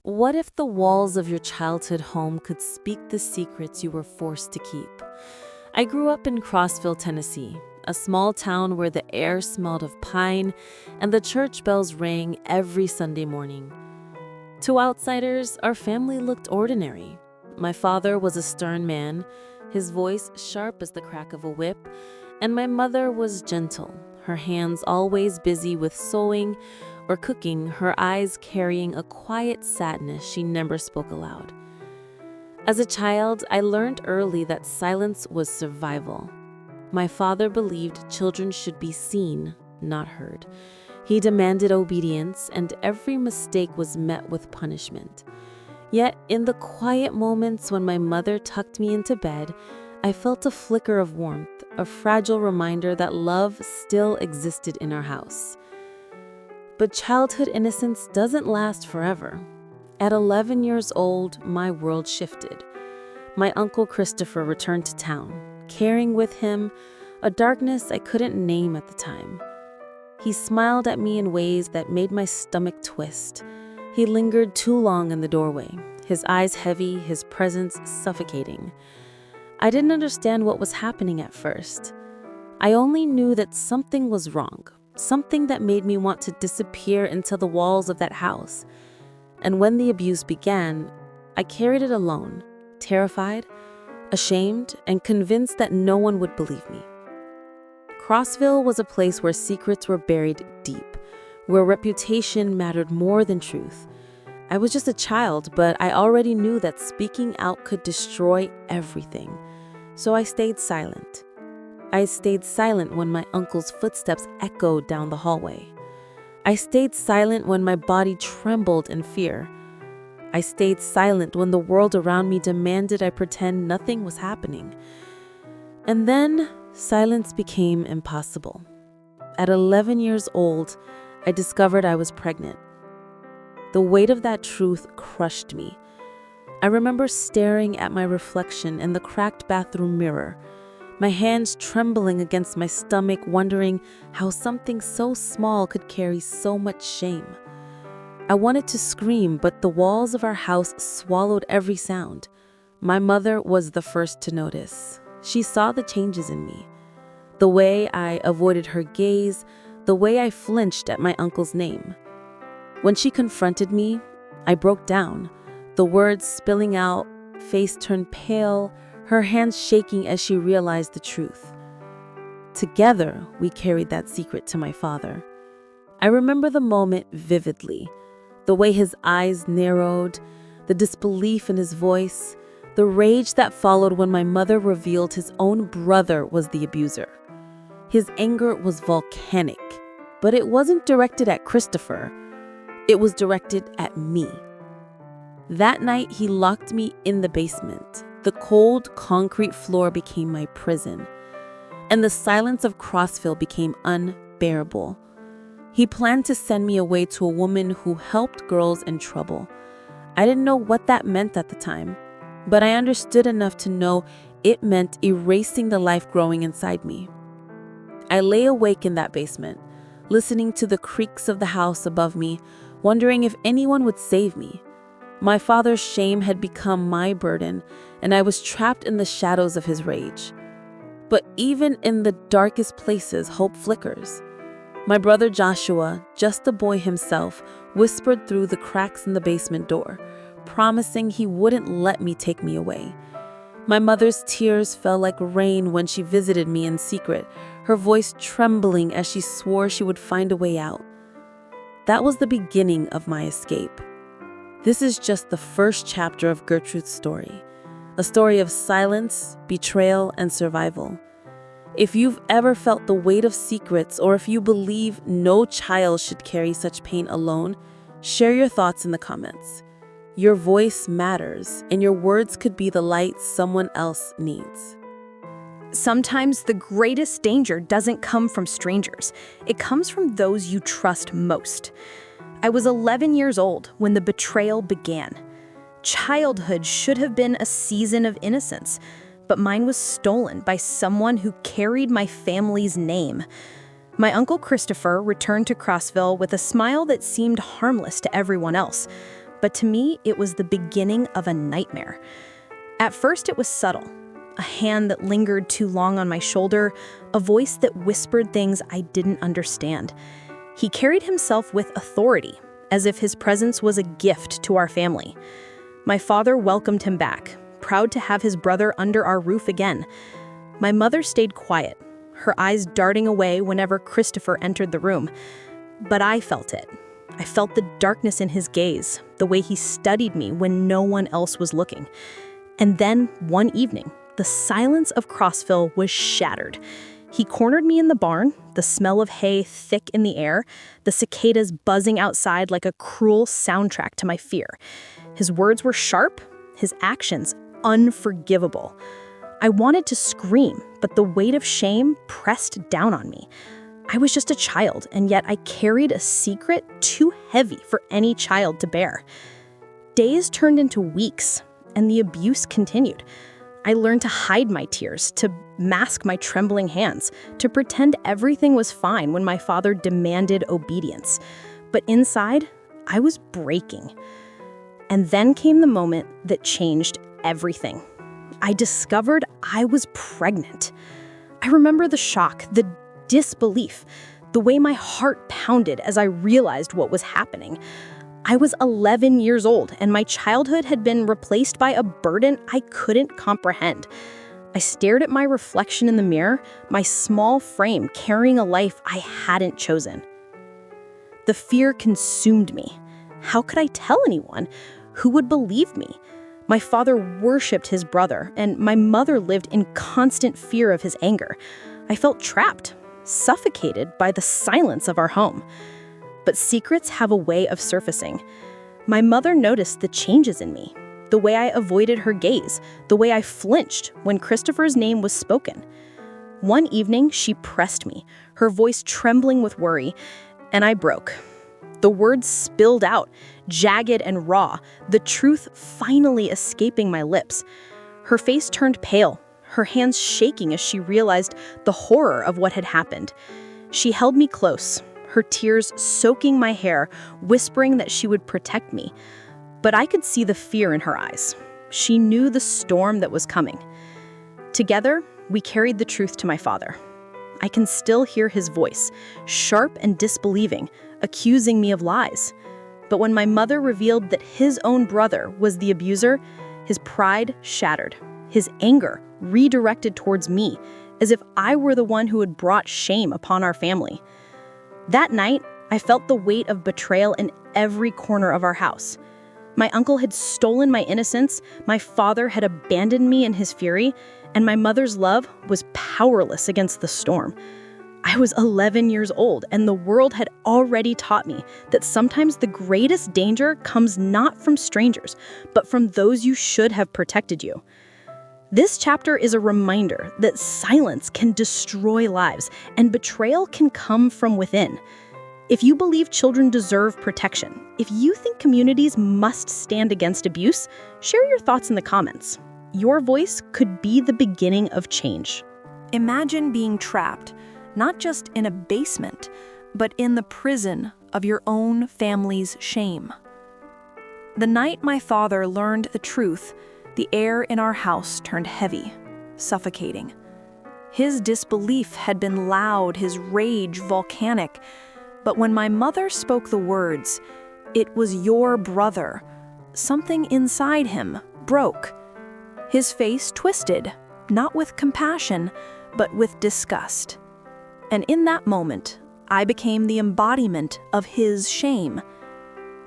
What if the walls of your childhood home could speak the secrets you were forced to keep? I grew up in Crossville, Tennessee, a small town where the air smelled of pine and the church bells rang every Sunday morning. To outsiders, our family looked ordinary. My father was a stern man, his voice sharp as the crack of a whip, and my mother was gentle, her hands always busy with sewing or cooking, her eyes carrying a quiet sadness she never spoke aloud. As a child, I learned early that silence was survival. My father believed children should be seen, not heard. He demanded obedience, and every mistake was met with punishment. Yet, in the quiet moments when my mother tucked me into bed, I felt a flicker of warmth, a fragile reminder that love still existed in our house. But childhood innocence doesn't last forever. At 11 years old, my world shifted. My uncle Christopher returned to town, carrying with him a darkness I couldn't name at the time. He smiled at me in ways that made my stomach twist. He lingered too long in the doorway, his eyes heavy, his presence suffocating. I didn't understand what was happening at first. I only knew that something was wrong, something that made me want to disappear into the walls of that house. And when the abuse began, I carried it alone, terrified, ashamed, and convinced that no one would believe me. Crossville was a place where secrets were buried deep, where reputation mattered more than truth. I was just a child, but I already knew that speaking out could destroy everything. So I stayed silent. I stayed silent when my uncle's footsteps echoed down the hallway. I stayed silent when my body trembled in fear. I stayed silent when the world around me demanded I pretend nothing was happening. And then silence became impossible. At 11 years old, I discovered I was pregnant. The weight of that truth crushed me. I remember staring at my reflection in the cracked bathroom mirror, my hands trembling against my stomach, wondering how something so small could carry so much shame. I wanted to scream, but the walls of our house swallowed every sound. My mother was the first to notice. She saw the changes in me. The way I avoided her gaze, the way I flinched at my uncle's name. When she confronted me, I broke down, the words spilling out, face turned pale, her hands shaking as she realized the truth. Together, we carried that secret to my father. I remember the moment vividly, the way his eyes narrowed, the disbelief in his voice, the rage that followed when my mother revealed his own brother was the abuser. His anger was volcanic, but it wasn't directed at Christopher. It was directed at me. That night, he locked me in the basement. The cold, concrete floor became my prison, and the silence of Crossville became unbearable. He planned to send me away to a woman who helped girls in trouble. I didn't know what that meant at the time, but I understood enough to know it meant erasing the life growing inside me. I lay awake in that basement, listening to the creaks of the house above me, wondering if anyone would save me. My father's shame had become my burden, and I was trapped in the shadows of his rage. But even in the darkest places, hope flickers. My brother Joshua, just a boy himself, whispered through the cracks in the basement door, promising he wouldn't let me take me away. My mother's tears fell like rain when she visited me in secret, her voice trembling as she swore she would find a way out. That was the beginning of my escape. This is just the first chapter of Gertrude's story, a story of silence, betrayal, and survival. If you've ever felt the weight of secrets, or if you believe no child should carry such pain alone, share your thoughts in the comments. Your voice matters, and your words could be the light someone else needs. Sometimes the greatest danger doesn't come from strangers. It comes from those you trust most. I was 11 years old when the betrayal began. Childhood should have been a season of innocence, but mine was stolen by someone who carried my family's name. My uncle Christopher returned to Crossville with a smile that seemed harmless to everyone else. But to me, it was the beginning of a nightmare. At first, it was subtle. A hand that lingered too long on my shoulder, a voice that whispered things I didn't understand. He carried himself with authority, as if his presence was a gift to our family. My father welcomed him back, proud to have his brother under our roof again. My mother stayed quiet, her eyes darting away whenever Christopher entered the room. But I felt it. I felt the darkness in his gaze, the way he studied me when no one else was looking. And then, one evening, the silence of Crossville was shattered. He cornered me in the barn, the smell of hay thick in the air, the cicadas buzzing outside like a cruel soundtrack to my fear. His words were sharp, his actions unforgivable. I wanted to scream, but the weight of shame pressed down on me. I was just a child, and yet I carried a secret too heavy for any child to bear. Days turned into weeks, and the abuse continued. I learned to hide my tears, to mask my trembling hands, to pretend everything was fine when my father demanded obedience. But inside, I was breaking. And then came the moment that changed everything. I discovered I was pregnant. I remember the shock, the disbelief, the way my heart pounded as I realized what was happening. I was 11 years old, and my childhood had been replaced by a burden I couldn't comprehend. I stared at my reflection in the mirror, my small frame carrying a life I hadn't chosen. The fear consumed me. How could I tell anyone? Who would believe me? My father worshipped his brother, and my mother lived in constant fear of his anger. I felt trapped, suffocated by the silence of our home. But secrets have a way of surfacing. My mother noticed the changes in me, the way I avoided her gaze, the way I flinched when Christopher's name was spoken. One evening, she pressed me, her voice trembling with worry, and I broke. The words spilled out, jagged and raw, the truth finally escaping my lips. Her face turned pale, her hands shaking as she realized the horror of what had happened. She held me close, her tears soaking my hair, whispering that she would protect me. But I could see the fear in her eyes. She knew the storm that was coming. Together, we carried the truth to my father. I can still hear his voice, sharp and disbelieving, accusing me of lies. But when my mother revealed that his own brother was the abuser, his pride shattered, his anger redirected towards me, as if I were the one who had brought shame upon our family. That night, I felt the weight of betrayal in every corner of our house. My uncle had stolen my innocence, my father had abandoned me in his fury, and my mother's love was powerless against the storm. I was 11 years old, and the world had already taught me that sometimes the greatest danger comes not from strangers, but from those you should have protected you. This chapter is a reminder that silence can destroy lives, and betrayal can come from within. If you believe children deserve protection, if you think communities must stand against abuse, share your thoughts in the comments. Your voice could be the beginning of change. Imagine being trapped, not just in a basement, but in the prison of your own family's shame. The night my father learned the truth, the air in our house turned heavy, suffocating. His disbelief had been loud, his rage volcanic. But when my mother spoke the words, "It was your brother," something inside him broke. His face twisted, not with compassion, but with disgust. And in that moment, I became the embodiment of his shame.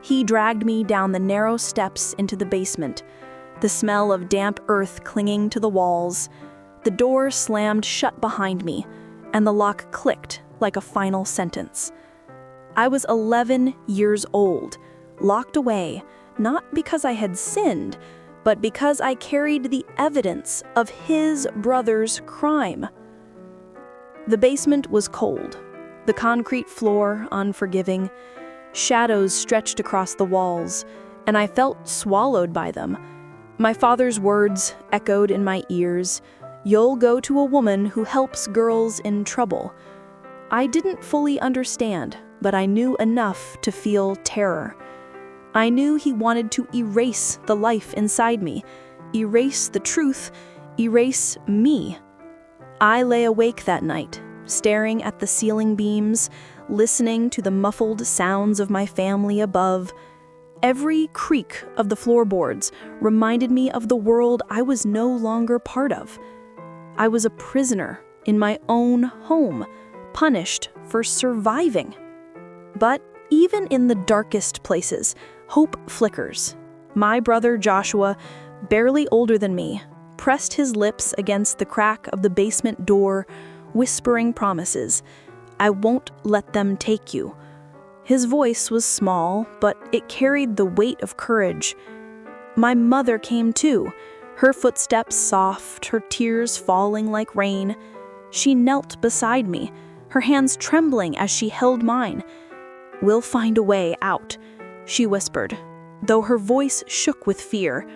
He dragged me down the narrow steps into the basement, the smell of damp earth clinging to the walls. The door slammed shut behind me, and the lock clicked like a final sentence. I was 11 years old, locked away, not because I had sinned, but because I carried the evidence of his brother's crime. The basement was cold, the concrete floor unforgiving. Shadows stretched across the walls, and I felt swallowed by them. My father's words echoed in my ears, "You'll go to a woman who helps girls in trouble." I didn't fully understand, but I knew enough to feel terror. I knew he wanted to erase the life inside me, erase the truth, erase me. I lay awake that night, staring at the ceiling beams, listening to the muffled sounds of my family above. Every creak of the floorboards reminded me of the world I was no longer part of. I was a prisoner in my own home, punished for surviving. But even in the darkest places, hope flickers. My brother Joshua, barely older than me, pressed his lips against the crack of the basement door, whispering promises. "I won't let them take you." His voice was small, but it carried the weight of courage. My mother came too, her footsteps soft, her tears falling like rain. She knelt beside me, her hands trembling as she held mine. "We'll find a way out," she whispered, though her voice shook with fear.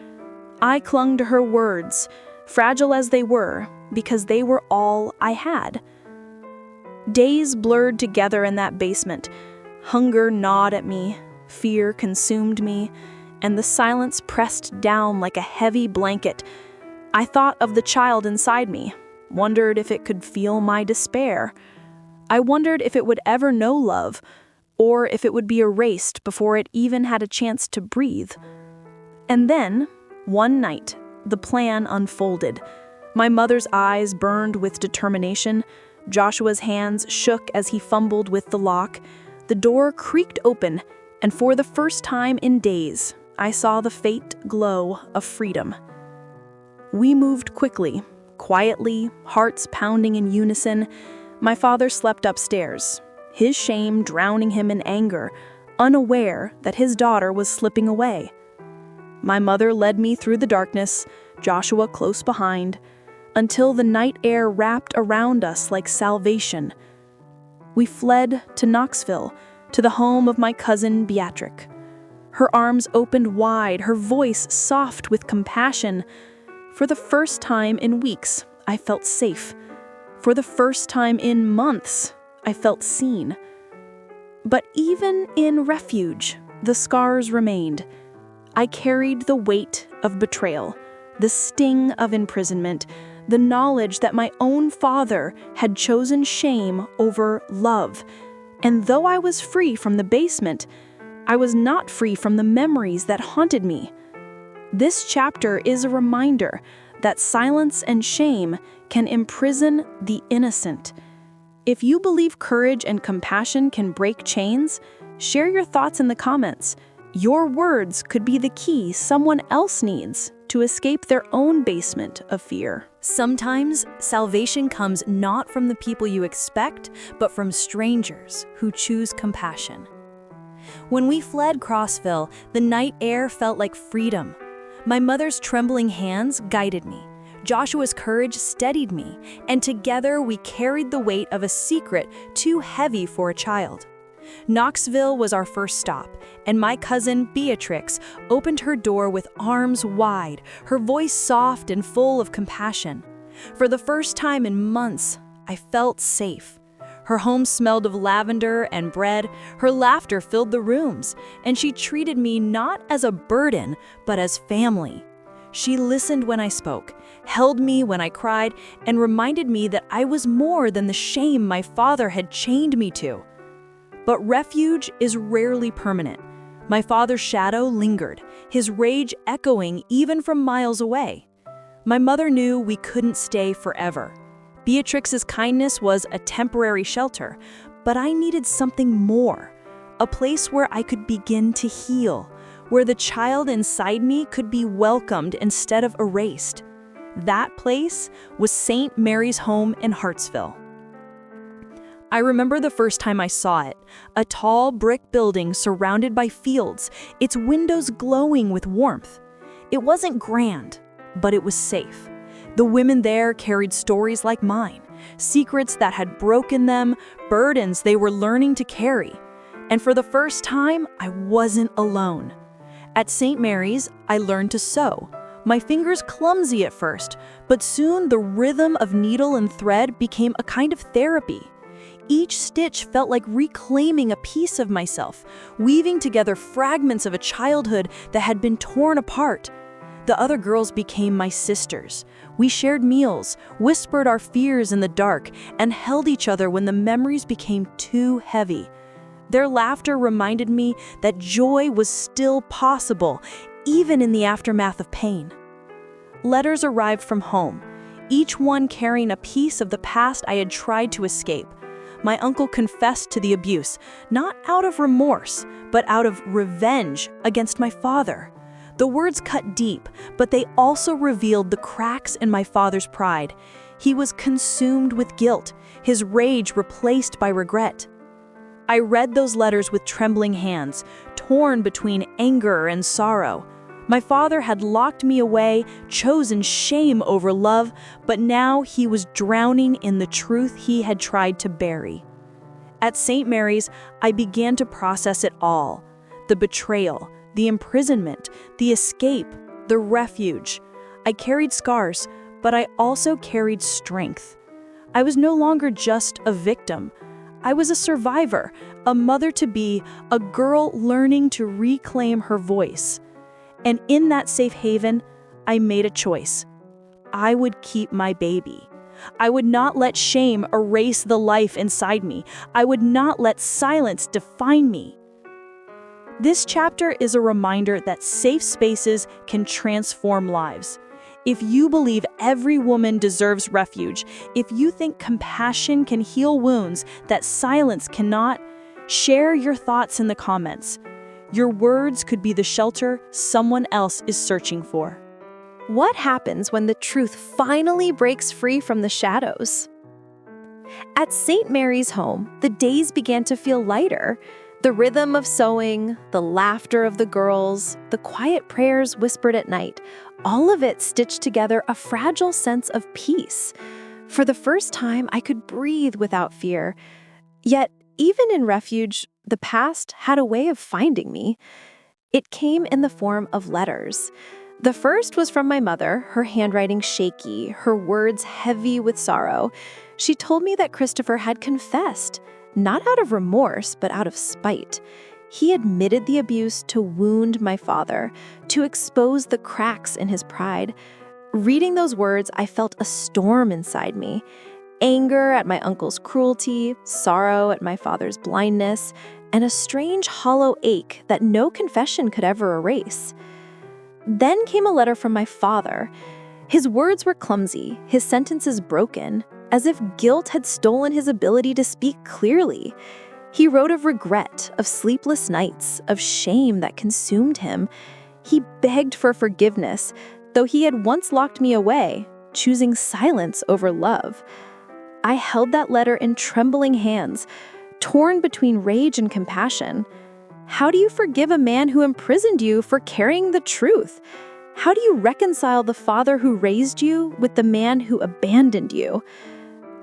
I clung to her words, fragile as they were, because they were all I had. Days blurred together in that basement. Hunger gnawed at me, fear consumed me, and the silence pressed down like a heavy blanket. I thought of the child inside me, wondered if it could feel my despair. I wondered if it would ever know love, or if it would be erased before it even had a chance to breathe. And then, one night, the plan unfolded. My mother's eyes burned with determination. Joshua's hands shook as he fumbled with the lock. The door creaked open, and for the first time in days, I saw the faint glow of freedom. We moved quickly, quietly, hearts pounding in unison. My father slept upstairs, his shame drowning him in anger, unaware that his daughter was slipping away. My mother led me through the darkness, Joshua close behind, until the night air wrapped around us like salvation. We fled to Knoxville, to the home of my cousin Beatrix. Her arms opened wide, her voice soft with compassion. For the first time in weeks, I felt safe. For the first time in months, I felt seen. But even in refuge, the scars remained. I carried the weight of betrayal, the sting of imprisonment, the knowledge that my own father had chosen shame over love. And though I was free from the basement, I was not free from the memories that haunted me. This chapter is a reminder that silence and shame can imprison the innocent. If you believe courage and compassion can break chains, share your thoughts in the comments. Your words could be the key someone else needs to escape their own basement of fear. Sometimes salvation comes not from the people you expect, but from strangers who choose compassion. When we fled Crossville, the night air felt like freedom. My mother's trembling hands guided me. Joshua's courage steadied me, and together we carried the weight of a secret too heavy for a child. Knoxville was our first stop, and my cousin Beatrix opened her door with arms wide, her voice soft and full of compassion. For the first time in months, I felt safe. Her home smelled of lavender and bread, her laughter filled the rooms, and she treated me not as a burden, but as family. She listened when I spoke, held me when I cried, and reminded me that I was more than the shame my father had chained me to. But refuge is rarely permanent. My father's shadow lingered, his rage echoing even from miles away. My mother knew we couldn't stay forever. Beatrix's kindness was a temporary shelter, but I needed something more, a place where I could begin to heal, where the child inside me could be welcomed instead of erased. That place was St. Mary's home in Hartsville. I remember the first time I saw it, a tall brick building surrounded by fields, its windows glowing with warmth. It wasn't grand, but it was safe. The women there carried stories like mine, secrets that had broken them, burdens they were learning to carry. And for the first time, I wasn't alone. At St. Mary's, I learned to sew. My fingers clumsy at first, but soon the rhythm of needle and thread became a kind of therapy. Each stitch felt like reclaiming a piece of myself, weaving together fragments of a childhood that had been torn apart. The other girls became my sisters. We shared meals, whispered our fears in the dark, and held each other when the memories became too heavy. Their laughter reminded me that joy was still possible, even in the aftermath of pain. Letters arrived from home, each one carrying a piece of the past I had tried to escape. My uncle confessed to the abuse, not out of remorse, but out of revenge against my father. The words cut deep, but they also revealed the cracks in my father's pride. He was consumed with guilt, his rage replaced by regret. I read those letters with trembling hands, torn between anger and sorrow. My father had locked me away, chosen shame over love, but now he was drowning in the truth he had tried to bury. At St. Mary's, I began to process it all: the betrayal, the imprisonment, the escape, the refuge. I carried scars, but I also carried strength. I was no longer just a victim. I was a survivor, a mother-to-be, a girl learning to reclaim her voice. And in that safe haven, I made a choice. I would keep my baby. I would not let shame erase the life inside me. I would not let silence define me. This chapter is a reminder that safe spaces can transform lives. If you believe every woman deserves refuge, if you think compassion can heal wounds that silence cannot, share your thoughts in the comments. Your words could be the shelter someone else is searching for. What happens when the truth finally breaks free from the shadows? At St. Mary's home, the days began to feel lighter. The rhythm of sewing, the laughter of the girls, the quiet prayers whispered at night, all of it stitched together a fragile sense of peace. For the first time, I could breathe without fear. Yet, even in refuge, the past had a way of finding me. It came in the form of letters. The first was from my mother, her handwriting shaky, her words heavy with sorrow. She told me that Christopher had confessed, not out of remorse, but out of spite. He admitted the abuse to wound my father, to expose the cracks in his pride. Reading those words, I felt a storm inside me. Anger at my uncle's cruelty, sorrow at my father's blindness, and a strange hollow ache that no confession could ever erase. Then came a letter from my father. His words were clumsy, his sentences broken, as if guilt had stolen his ability to speak clearly. He wrote of regret, of sleepless nights, of shame that consumed him. He begged for forgiveness, though he had once locked me away, choosing silence over love. I held that letter in trembling hands, torn between rage and compassion. How do you forgive a man who imprisoned you for carrying the truth? How do you reconcile the father who raised you with the man who abandoned you?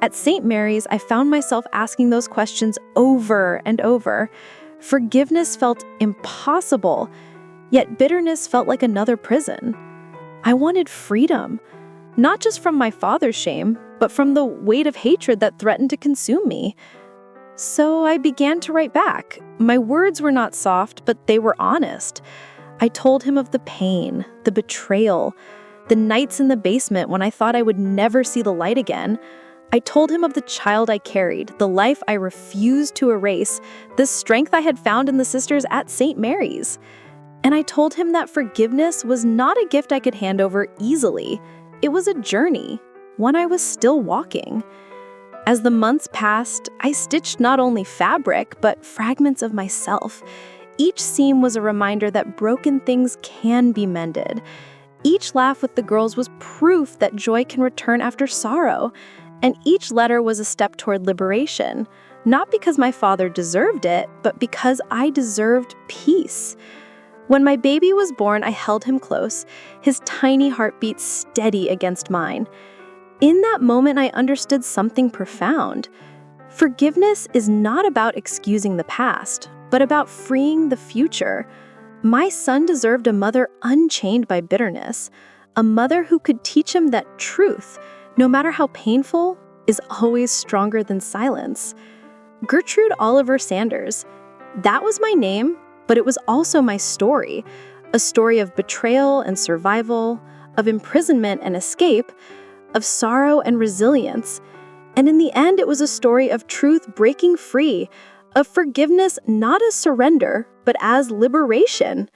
At St. Mary's, I found myself asking those questions over and over. Forgiveness felt impossible, yet bitterness felt like another prison. I wanted freedom, not just from my father's shame, but from the weight of hatred that threatened to consume me. So I began to write back. My words were not soft, but they were honest. I told him of the pain, the betrayal, the nights in the basement when I thought I would never see the light again. I told him of the child I carried, the life I refused to erase, the strength I had found in the sisters at St. Mary's. And I told him that forgiveness was not a gift I could hand over easily. It was a journey, one I was still walking. As the months passed, I stitched not only fabric, but fragments of myself. Each seam was a reminder that broken things can be mended. Each laugh with the girls was proof that joy can return after sorrow. And each letter was a step toward liberation, not because my father deserved it, but because I deserved peace. When my baby was born, I held him close, his tiny heartbeat steady against mine. In that moment, I understood something profound. Forgiveness is not about excusing the past, but about freeing the future. My son deserved a mother unchained by bitterness, a mother who could teach him that truth, no matter how painful, is always stronger than silence. Gertrude Oliver Sanders. That was my name, but it was also my story. A story of betrayal and survival, of imprisonment and escape, of sorrow and resilience. And in the end, it was a story of truth breaking free, of forgiveness not as surrender, but as liberation.